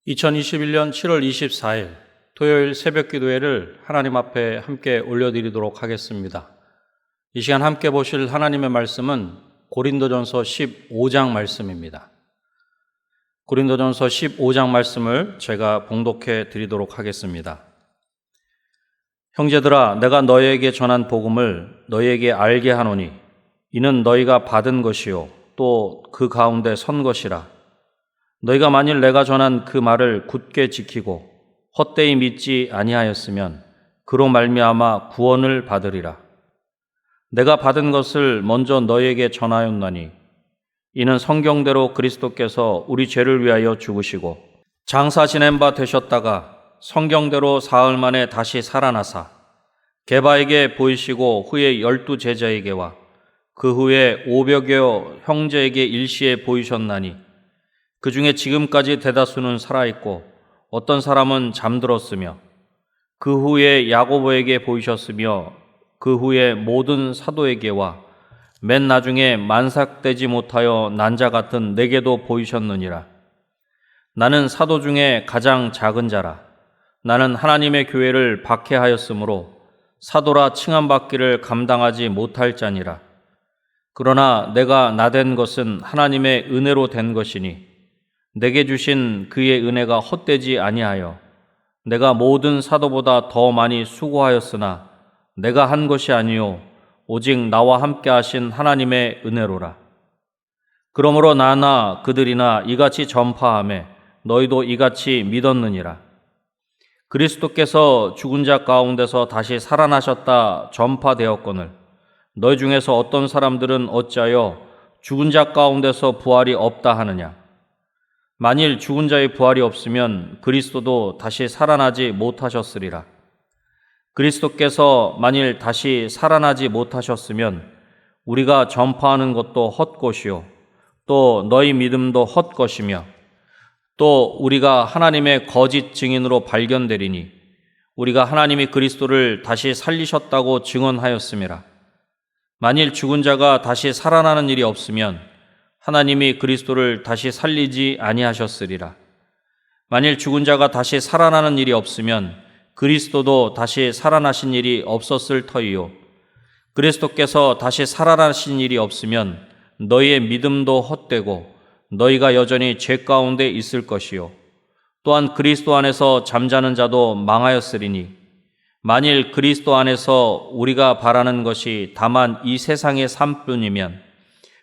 2021년 7월 24일 토요일 새벽 기도회를 하나님 앞에 함께 올려드리도록 하겠습니다. 이 시간 함께 보실 하나님의 말씀은 고린도전서 15장 말씀입니다. 고린도전서 15장 말씀을 제가 봉독해 드리도록 하겠습니다. 형제들아, 내가 너희에게 전한 복음을 너희에게 알게 하노니 이는 너희가 받은 것이요 또 그 가운데 선 것이라. 너희가 만일 내가 전한 그 말을 굳게 지키고 헛되이 믿지 아니하였으면 그로 말미암아 구원을 받으리라. 내가 받은 것을 먼저 너희에게 전하였나니 이는 성경대로 그리스도께서 우리 죄를 위하여 죽으시고 장사 지낸 바 되셨다가 성경대로 사흘 만에 다시 살아나사 게바에게 보이시고 후에 12 제자에게와 그 후에 500여 형제에게 일시에 보이셨나니 그 중에 지금까지 대다수는 살아있고 어떤 사람은 잠들었으며 그 후에 야고보에게 보이셨으며 그 후에 모든 사도에게와 맨 나중에 만삭되지 못하여 난 자 같은 내게도 보이셨느니라. 나는 사도 중에 가장 작은 자라. 나는 하나님의 교회를 박해하였으므로 사도라 칭함받기를 감당하지 못할 자니라. 그러나 내가 나된 것은 하나님의 은혜로 된 것이니 내게 주신 그의 은혜가 헛되지 아니하여 내가 모든 사도보다 더 많이 수고하였으나 내가 한 것이 아니요 오직 나와 함께 하신 하나님의 은혜로라. 그러므로 나나 그들이나 이같이 전파하매 너희도 이같이 믿었느니라. 그리스도께서 죽은 자 가운데서 다시 살아나셨다 전파되었거늘 너희 중에서 어떤 사람들은 어찌하여 죽은 자 가운데서 부활이 없다 하느냐. 만일 죽은 자의 부활이 없으면 그리스도도 다시 살아나지 못하셨으리라. 그리스도께서 만일 다시 살아나지 못하셨으면 우리가 전파하는 것도 헛것이요 또 너희 믿음도 헛것이며 또 우리가 하나님의 거짓 증인으로 발견되리니 우리가 하나님이 그리스도를 다시 살리셨다고 증언하였음이라. 만일 죽은 자가 다시 살아나는 일이 없으면 하나님이 그리스도를 다시 살리지 아니하셨으리라. 만일 죽은 자가 다시 살아나는 일이 없으면 그리스도도 다시 살아나신 일이 없었을 터이요. 그리스도께서 다시 살아나신 일이 없으면 너희의 믿음도 헛되고 너희가 여전히 죄 가운데 있을 것이요. 또한 그리스도 안에서 잠자는 자도 망하였으리니 만일 그리스도 안에서 우리가 바라는 것이 다만 이 세상의 삶뿐이면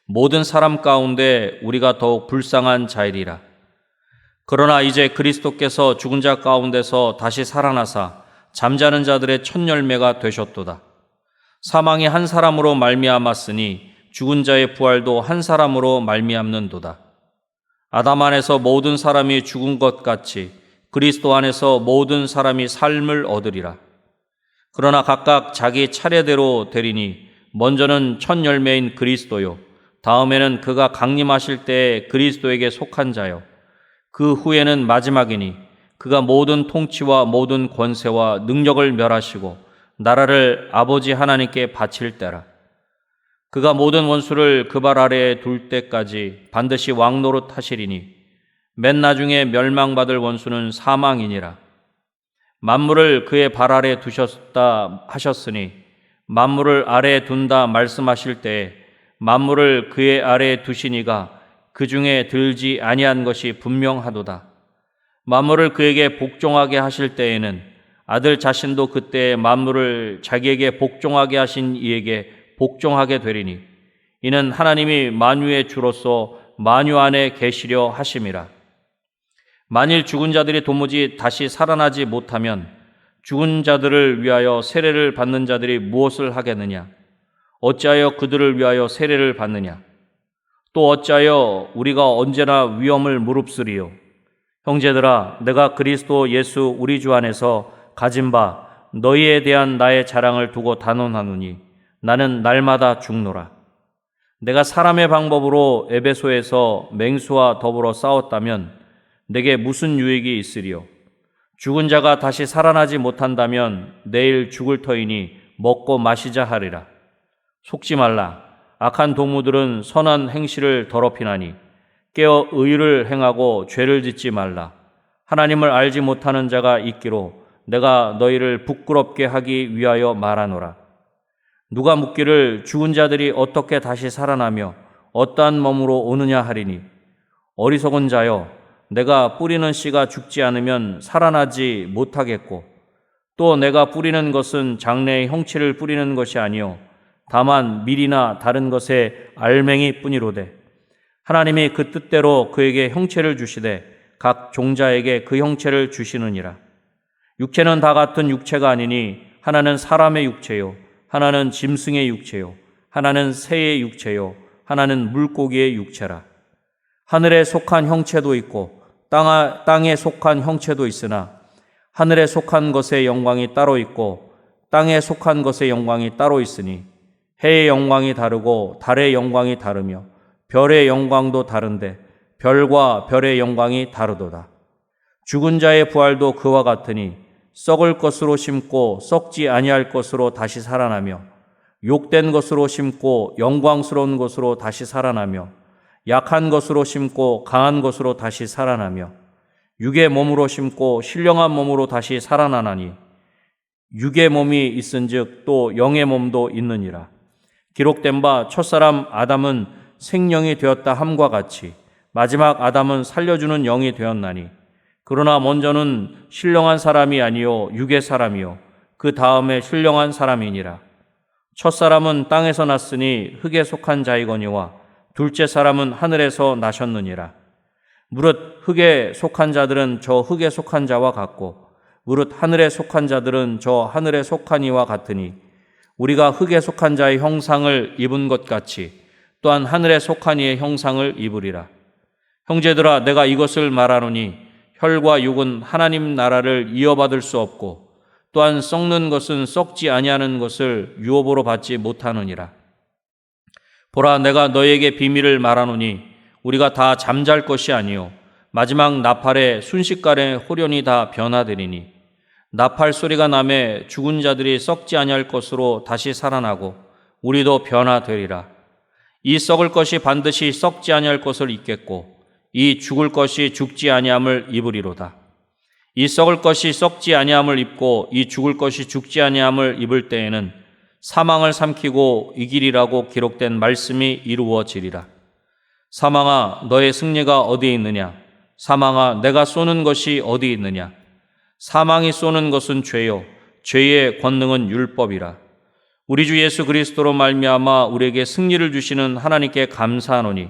모든 사람 가운데 우리가 더욱 불쌍한 자이리라. 그러나 이제 그리스도께서 죽은 자 가운데서 다시 살아나사 잠자는 자들의 첫 열매가 되셨도다. 사망이 한 사람으로 말미암았으니 죽은 자의 부활도 한 사람으로 말미암는도다. 아담 안에서 모든 사람이 죽은 것 같이 그리스도 안에서 모든 사람이 삶을 얻으리라. 그러나 각각 자기 차례대로 되리니 먼저는 첫 열매인 그리스도요 다음에는 그가 강림하실 때에 그리스도에게 속한 자요 그 후에는 마지막이니 그가 모든 통치와 모든 권세와 능력을 멸하시고 나라를 아버지 하나님께 바칠 때라. 그가 모든 원수를 그 발 아래에 둘 때까지 반드시 왕노릇 하시리니 맨 나중에 멸망받을 원수는 사망이니라. 만물을 그의 발 아래에 두셨다 하셨으니 만물을 아래에 둔다 말씀하실 때에 만물을 그의 아래에 두시니가 그 중에 들지 아니한 것이 분명하도다. 만물을 그에게 복종하게 하실 때에는 아들 자신도 그때 만물을 자기에게 복종하게 하신 이에게 복종하게 되리니 이는 하나님이 만유의 주로서 만유 안에 계시려 하심이라. 만일 죽은 자들이 도무지 다시 살아나지 못하면 죽은 자들을 위하여 세례를 받는 자들이 무엇을 하겠느냐? 어찌하여 그들을 위하여 세례를 받느냐? 또 어찌하여 우리가 언제나 위험을 무릅쓰리요? 형제들아, 내가 그리스도 예수 우리 주 안에서 가진 바 너희에 대한 나의 자랑을 두고 단언하노니 나는 날마다 죽노라. 내가 사람의 방법으로 에베소에서 맹수와 더불어 싸웠다면 내게 무슨 유익이 있으리요? 죽은 자가 다시 살아나지 못한다면 내일 죽을 터이니 먹고 마시자 하리라. 속지 말라. 악한 동무들은 선한 행실을 더럽히나니 깨어 의를 행하고 죄를 짓지 말라. 하나님을 알지 못하는 자가 있기로 내가 너희를 부끄럽게 하기 위하여 말하노라. 누가 묻기를 죽은 자들이 어떻게 다시 살아나며 어떠한 몸으로 오느냐 하리니, 어리석은 자여, 내가 뿌리는 씨가 죽지 않으면 살아나지 못하겠고, 또 내가 뿌리는 것은 장래의 형체를 뿌리는 것이 아니요 다만 밀이나 다른 것의 알맹이 뿐이로되, 하나님이 그 뜻대로 그에게 형체를 주시되 각 종자에게 그 형체를 주시느니라. 육체는 다 같은 육체가 아니니 하나는 사람의 육체요, 하나는 짐승의 육체요, 하나는 새의 육체요, 하나는 물고기의 육체라. 하늘에 속한 형체도 있고 땅에 속한 형체도 있으나 하늘에 속한 것의 영광이 따로 있고 땅에 속한 것의 영광이 따로 있으니, 해의 영광이 다르고 달의 영광이 다르며 별의 영광도 다른데 별과 별의 영광이 다르도다. 죽은 자의 부활도 그와 같으니 썩을 것으로 심고 썩지 아니할 것으로 다시 살아나며, 욕된 것으로 심고 영광스러운 것으로 다시 살아나며, 약한 것으로 심고 강한 것으로 다시 살아나며, 육의 몸으로 심고 신령한 몸으로 다시 살아나나니, 육의 몸이 있은즉 또 영의 몸도 있느니라. 기록된 바 첫사람 아담은 생령이 되었다 함과 같이 마지막 아담은 살려주는 영이 되었나니, 그러나 먼저는 신령한 사람이 아니요 육의 사람이요 그 다음에 신령한 사람이니라. 첫사람은 땅에서 났으니 흙에 속한 자이거니와 둘째 사람은 하늘에서 나셨느니라. 무릇 흙에 속한 자들은 저 흙에 속한 자와 같고 무릇 하늘에 속한 자들은 저 하늘에 속한 이와 같으니, 우리가 흙에 속한 자의 형상을 입은 것 같이 또한 하늘에 속한 이의 형상을 입으리라. 형제들아, 내가 이것을 말하노니 혈과 육은 하나님 나라를 이어받을 수 없고 또한 썩는 것은 썩지 아니하는 것을 유업으로 받지 못하느니라. 보라, 내가 너희에게 비밀을 말하노니 우리가 다 잠잘 것이 아니요 마지막 나팔에 순식간에 홀연히 다 변화되리니, 나팔 소리가 나매 죽은 자들이 썩지 아니할 것으로 다시 살아나고 우리도 변화되리라. 이 썩을 것이 반드시 썩지 아니할 것을 입겠고 이 죽을 것이 죽지 아니함을 입으리로다. 이 썩을 것이 썩지 아니함을 입고 이 죽을 것이 죽지 아니함을 입을 때에는 사망을 삼키고 이기리라고 기록된 말씀이 이루어지리라. 사망아, 너의 승리가 어디에 있느냐? 사망아, 내가 쏘는 것이 어디 있느냐? 사망이 쏘는 것은 죄요 죄의 권능은 율법이라. 우리 주 예수 그리스도로 말미암아 우리에게 승리를 주시는 하나님께 감사하노니,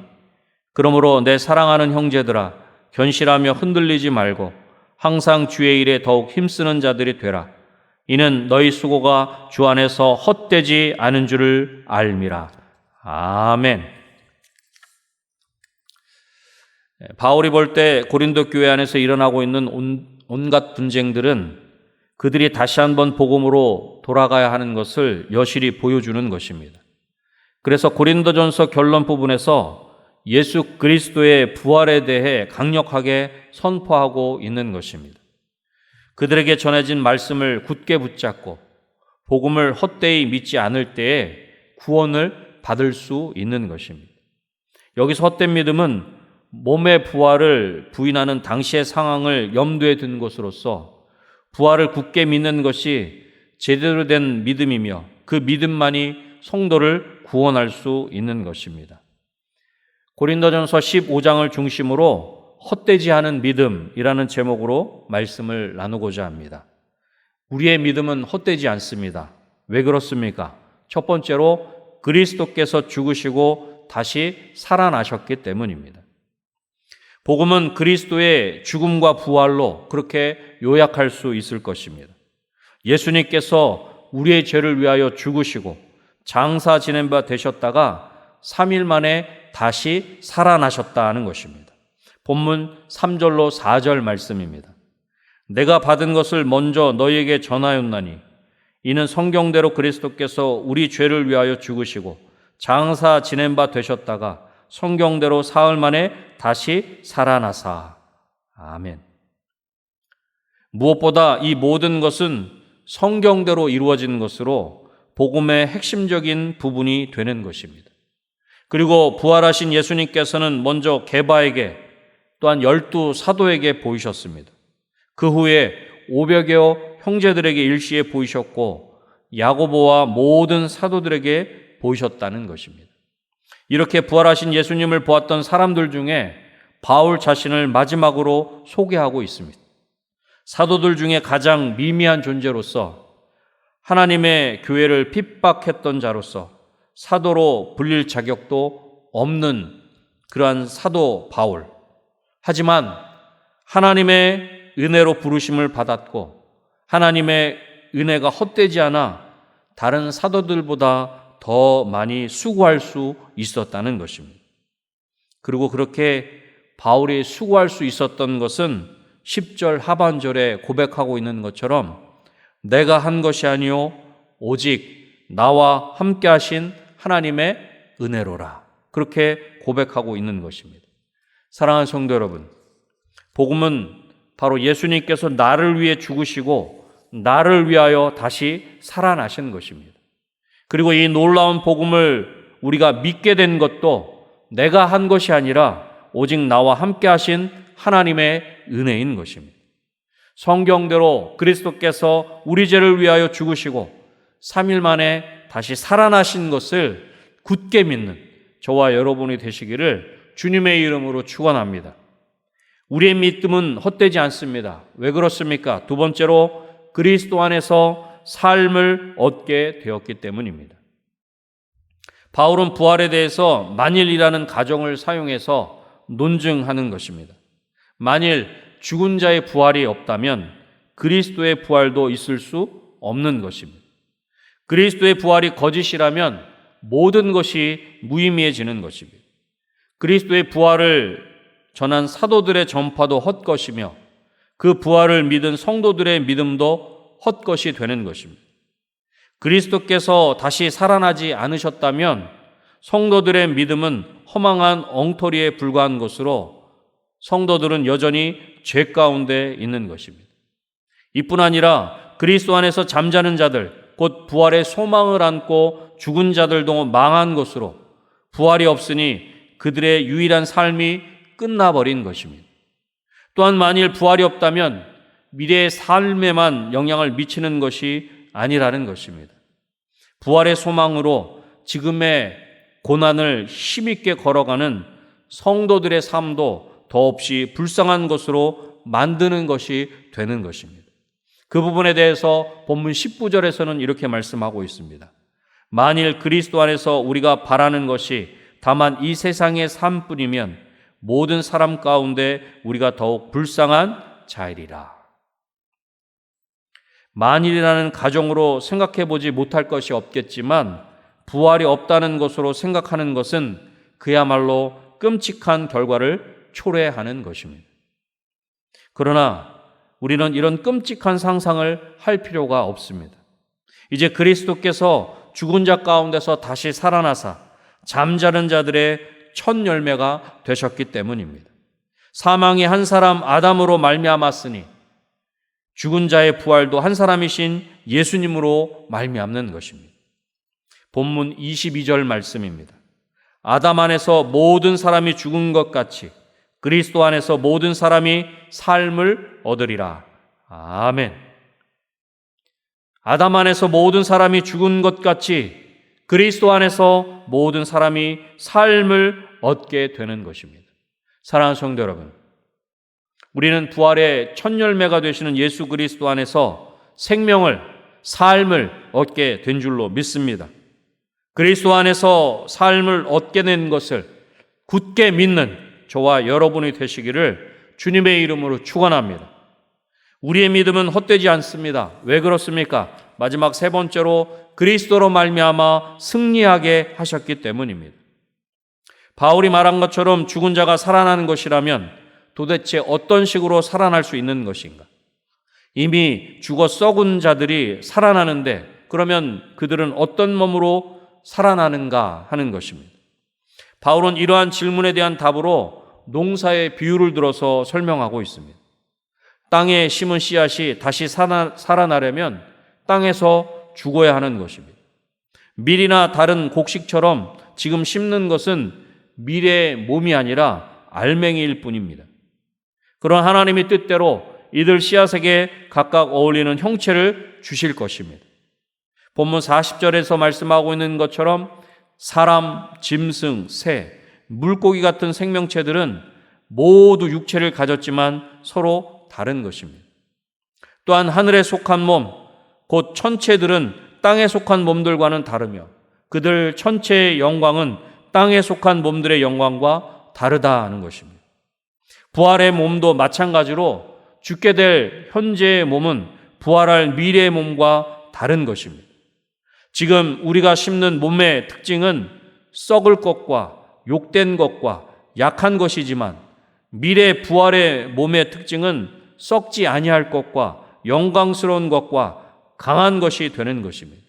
그러므로 내 사랑하는 형제들아, 견실하며 흔들리지 말고 항상 주의 일에 더욱 힘쓰는 자들이 되라. 이는 너희 수고가 주 안에서 헛되지 않은 줄을 알미라. 아멘. 바울이 볼 때 고린도 교회 안에서 일어나고 있는 온갖 분쟁들은 그들이 다시 한번 복음으로 돌아가야 하는 것을 여실히 보여주는 것입니다. 그래서 고린도전서 결론 부분에서 예수 그리스도의 부활에 대해 강력하게 선포하고 있는 것입니다. 그들에게 전해진 말씀을 굳게 붙잡고 복음을 헛되이 믿지 않을 때에 구원을 받을 수 있는 것입니다. 여기서 헛된 믿음은 몸의 부활을 부인하는 당시의 상황을 염두에 둔 것으로서 부활을 굳게 믿는 것이 제대로 된 믿음이며 그 믿음만이 성도를 구원할 수 있는 것입니다. 고린도전서 15장을 중심으로 헛되지 않은 믿음이라는 제목으로 말씀을 나누고자 합니다. 우리의 믿음은 헛되지 않습니다. 왜 그렇습니까? 첫 번째로 그리스도께서 죽으시고 다시 살아나셨기 때문입니다. 복음은 그리스도의 죽음과 부활로 그렇게 요약할 수 있을 것입니다. 예수님께서 우리의 죄를 위하여 죽으시고 장사 지낸 바 되셨다가 3일 만에 다시 살아나셨다는 것입니다. 본문 3절로 4절 말씀입니다. 내가 받은 것을 먼저 너희에게 전하였나니 이는 성경대로 그리스도께서 우리 죄를 위하여 죽으시고 장사 지낸 바 되셨다가 성경대로 사흘 만에 다시 살아나사. 아멘. 무엇보다 이 모든 것은 성경대로 이루어진 것으로 복음의 핵심적인 부분이 되는 것입니다. 그리고 부활하신 예수님께서는 먼저 게바에게 또한 12 사도에게 보이셨습니다. 그 후에 500여 형제들에게 일시에 보이셨고 야고보와 모든 사도들에게 보이셨다는 것입니다. 이렇게 부활하신 예수님을 보았던 사람들 중에 바울 자신을 마지막으로 소개하고 있습니다. 사도들 중에 가장 미미한 존재로서 하나님의 교회를 핍박했던 자로서 사도로 불릴 자격도 없는 그러한 사도 바울. 하지만 하나님의 은혜로 부르심을 받았고 하나님의 은혜가 헛되지 않아 다른 사도들보다 더 많이 수고할 수 있었다는 것입니다. 그리고 그렇게 바울이 수고할 수 있었던 것은 10절 하반절에 고백하고 있는 것처럼 내가 한 것이 아니요 오직 나와 함께 하신 하나님의 은혜로라. 그렇게 고백하고 있는 것입니다. 사랑하는 성도 여러분, 복음은 바로 예수님께서 나를 위해 죽으시고 나를 위하여 다시 살아나신 것입니다. 그리고 이 놀라운 복음을 우리가 믿게 된 것도 내가 한 것이 아니라 오직 나와 함께 하신 하나님의 은혜인 것입니다. 성경대로 그리스도께서 우리 죄를 위하여 죽으시고 3일 만에 다시 살아나신 것을 굳게 믿는 저와 여러분이 되시기를 주님의 이름으로 축원합니다. 우리의 믿음은 헛되지 않습니다. 왜 그렇습니까? 두 번째로 그리스도 안에서 삶을 얻게 되었기 때문입니다. 바울은 부활에 대해서 만일이라는 가정을 사용해서 논증하는 것입니다. 만일 죽은 자의 부활이 없다면 그리스도의 부활도 있을 수 없는 것입니다. 그리스도의 부활이 거짓이라면 모든 것이 무의미해지는 것입니다. 그리스도의 부활을 전한 사도들의 전파도 헛것이며 그 부활을 믿은 성도들의 믿음도 헛것이 되는 것입니다. 그리스도께서 다시 살아나지 않으셨다면 성도들의 믿음은 허망한 엉터리에 불과한 것으로 성도들은 여전히 죄 가운데 있는 것입니다. 이뿐 아니라 그리스도 안에서 잠자는 자들, 곧 부활의 소망을 안고 죽은 자들도 망한 것으로 부활이 없으니 그들의 유일한 삶이 끝나버린 것입니다. 또한 만일 부활이 없다면 미래의 삶에만 영향을 미치는 것이 아니라는 것입니다. 부활의 소망으로 지금의 고난을 힘있게 걸어가는 성도들의 삶도 더없이 불쌍한 것으로 만드는 것이 되는 것입니다. 그 부분에 대해서 본문 19절에서는 이렇게 말씀하고 있습니다. 만일 그리스도 안에서 우리가 바라는 것이 다만 이 세상의 삶뿐이면 모든 사람 가운데 우리가 더욱 불쌍한 자이리라. 만일이라는 가정으로 생각해 보지 못할 것이 없겠지만 부활이 없다는 것으로 생각하는 것은 그야말로 끔찍한 결과를 초래하는 것입니다. 그러나 우리는 이런 끔찍한 상상을 할 필요가 없습니다. 이제 그리스도께서 죽은 자 가운데서 다시 살아나사 잠자는 자들의 첫 열매가 되셨기 때문입니다. 사망이 한 사람 아담으로 말미암았으니 죽은 자의 부활도 한 사람이신 예수님으로 말미암는 것입니다. 본문 22절 말씀입니다. 아담 안에서 모든 사람이 죽은 것 같이 그리스도 안에서 모든 사람이 삶을 얻으리라. 아멘. 아담 안에서 모든 사람이 죽은 것 같이 그리스도 안에서 모든 사람이 삶을 얻게 되는 것입니다. 사랑하는 성도 여러분, 우리는 부활의 첫 열매가 되시는 예수 그리스도 안에서 생명을, 삶을 얻게 된 줄로 믿습니다. 그리스도 안에서 삶을 얻게 된 것을 굳게 믿는 저와 여러분이 되시기를 주님의 이름으로 축원합니다. 우리의 믿음은 헛되지 않습니다. 왜 그렇습니까? 마지막 세 번째로 그리스도로 말미암아 승리하게 하셨기 때문입니다. 바울이 말한 것처럼 죽은 자가 살아나는 것이라면 도대체 어떤 식으로 살아날 수 있는 것인가? 이미 죽어 썩은 자들이 살아나는데 그러면 그들은 어떤 몸으로 살아나는가 하는 것입니다. 바울은 이러한 질문에 대한 답으로 농사의 비유를 들어서 설명하고 있습니다. 땅에 심은 씨앗이 다시 살아나려면 땅에서 죽어야 하는 것입니다. 밀이나 다른 곡식처럼 지금 심는 것은 밀의 몸이 아니라 알맹이일 뿐입니다. 그런 하나님의 뜻대로 이들 씨앗에게 각각 어울리는 형체를 주실 것입니다. 본문 40절에서 말씀하고 있는 것처럼 사람, 짐승, 새, 물고기 같은 생명체들은 모두 육체를 가졌지만 서로 다른 것입니다. 또한 하늘에 속한 몸, 곧 천체들은 땅에 속한 몸들과는 다르며 그들 천체의 영광은 땅에 속한 몸들의 영광과 다르다는 것입니다. 부활의 몸도 마찬가지로 죽게 될 현재의 몸은 부활할 미래의 몸과 다른 것입니다. 지금 우리가 심는 몸의 특징은 썩을 것과 욕된 것과 약한 것이지만 미래 부활의 몸의 특징은 썩지 아니할 것과 영광스러운 것과 강한 것이 되는 것입니다.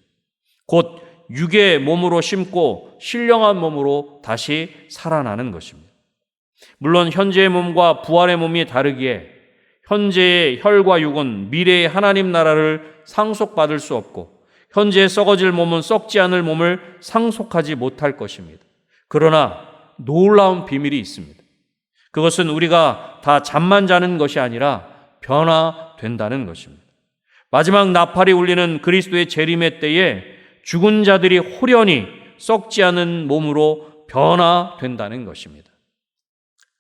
곧 육의 몸으로 심고 신령한 몸으로 다시 살아나는 것입니다. 물론 현재의 몸과 부활의 몸이 다르기에 현재의 혈과 육은 미래의 하나님 나라를 상속받을 수 없고 현재의 썩어질 몸은 썩지 않을 몸을 상속하지 못할 것입니다. 그러나 놀라운 비밀이 있습니다. 그것은 우리가 다 잠만 자는 것이 아니라 변화된다는 것입니다. 마지막 나팔이 울리는 그리스도의 재림의 때에 죽은 자들이 호련히 썩지 않은 몸으로 변화된다는 것입니다.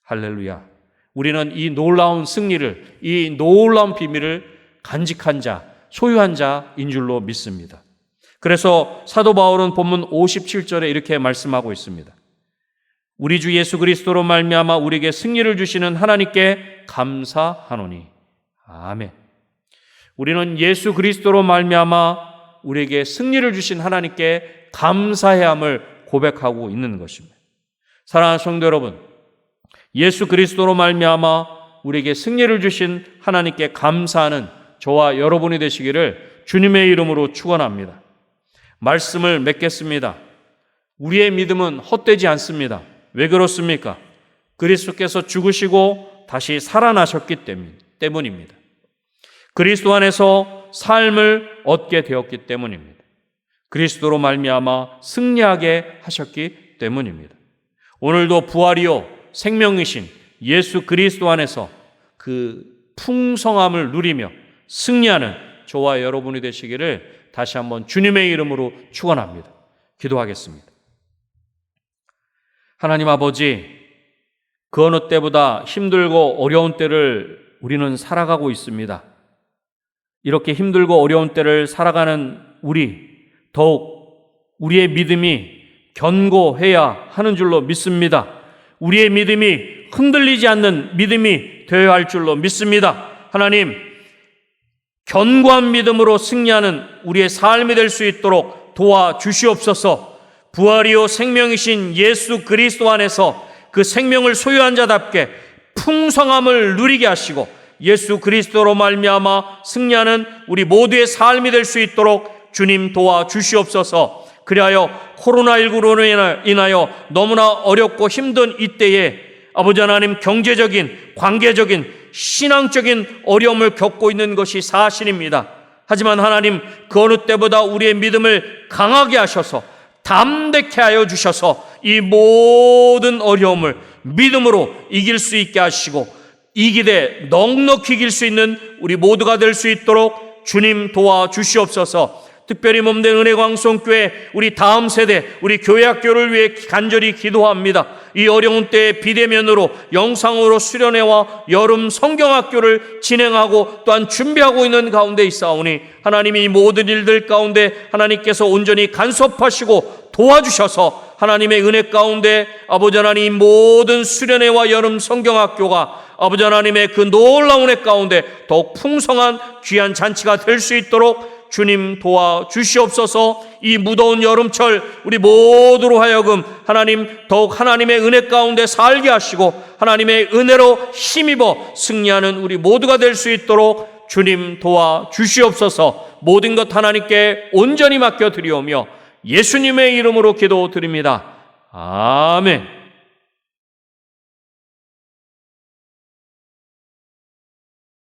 할렐루야. 우리는 이 놀라운 승리를, 이 놀라운 비밀을 간직한 자, 소유한 자인 줄로 믿습니다. 그래서 사도 바울은 본문 57절에 이렇게 말씀하고 있습니다. 우리 주 예수 그리스도로 말미암아 우리에게 승리를 주시는 하나님께 감사하노니. 아멘. 우리는 예수 그리스도로 말미암아 우리에게 승리를 주신 하나님께 감사해야 함을 고백하고 있는 것입니다. 사랑하는 성도 여러분, 예수 그리스도로 말미암아 우리에게 승리를 주신 하나님께 감사하는 저와 여러분이 되시기를 주님의 이름으로 축원합니다. 말씀을 맺겠습니다. 우리의 믿음은 헛되지 않습니다. 왜 그렇습니까? 그리스도께서 죽으시고 다시 살아나셨기 때문입니다. 그리스도 안에서 삶을 얻게 되었기 때문입니다. 그리스도로 말미암아 승리하게 하셨기 때문입니다. 오늘도 부활이요 생명이신 예수 그리스도 안에서 그 풍성함을 누리며 승리하는 저와 여러분이 되시기를 다시 한번 주님의 이름으로 축원합니다. 기도하겠습니다. 하나님 아버지, 그 어느 때보다 힘들고 어려운 때를 우리는 살아가고 있습니다. 이렇게 힘들고 어려운 때를 살아가는 더욱 우리의 믿음이 견고해야 하는 줄로 믿습니다. 우리의 믿음이 흔들리지 않는 믿음이 되어야 할 줄로 믿습니다. 하나님, 견고한 믿음으로 승리하는 우리의 삶이 될 수 있도록 도와주시옵소서. 부활이요 생명이신 예수 그리스도 안에서 그 생명을 소유한 자답게 풍성함을 누리게 하시고 예수 그리스도로 말미암아 승리하는 우리 모두의 삶이 될 수 있도록 주님 도와주시옵소서. 그리하여 코로나19로 인하여 너무나 어렵고 힘든 이때에 아버지 하나님 경제적인, 관계적인, 신앙적인 어려움을 겪고 있는 것이 사실입니다. 하지만 하나님 그 어느 때보다 우리의 믿음을 강하게 하셔서 담대케 하여 주셔서 이 모든 어려움을 믿음으로 이길 수 있게 하시고 이기되 넉넉히 이길 수 있는 우리 모두가 될 수 있도록 주님 도와주시옵소서. 특별히 몸된 은혜광송교회 우리 다음 세대 우리 교회학교를 위해 간절히 기도합니다. 이 어려운 때에 비대면으로 영상으로 수련회와 여름 성경학교를 진행하고 또한 준비하고 있는 가운데 있사오니 하나님이 이 모든 일들 가운데 하나님께서 온전히 간섭하시고 도와주셔서 하나님의 은혜 가운데 아버지 하나님 모든 수련회와 여름 성경학교가 아버지 하나님의 그 놀라운 은혜 가운데 더욱 풍성한 귀한 잔치가 될 수 있도록 주님 도와주시옵소서. 이 무더운 여름철 우리 모두로 하여금 하나님 더욱 하나님의 은혜 가운데 살게 하시고 하나님의 은혜로 힘입어 승리하는 우리 모두가 될 수 있도록 주님 도와주시옵소서. 모든 것 하나님께 온전히 맡겨드리오며 예수님의 이름으로 기도드립니다. 아멘.